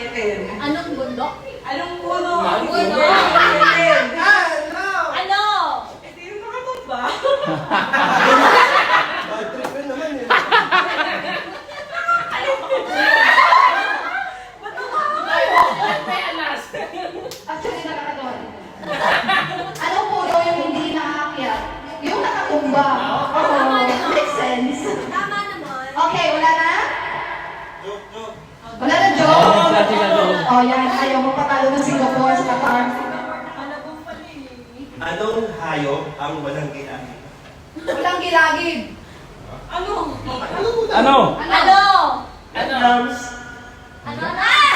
aakyatin? Anong bundok? Anong puno? Anong puno? Aakyatin. Ano? Hindi yung nakatumba. Bad trip yun naman eh. Actually, nakakatawa din. Ano po daw yung hindi nakaakyat? Yung nakatumba. Oo, makes sense. Tama naman. Okay, wala na? Joke, joke. Wala na, Joe? Oh, yan. Ayaw mo patalo ng Singapore sa Qatar. Anong hayop ang walang ginamit? Walang gilagid. Ano? Ano? Ano? Arms. Ano na?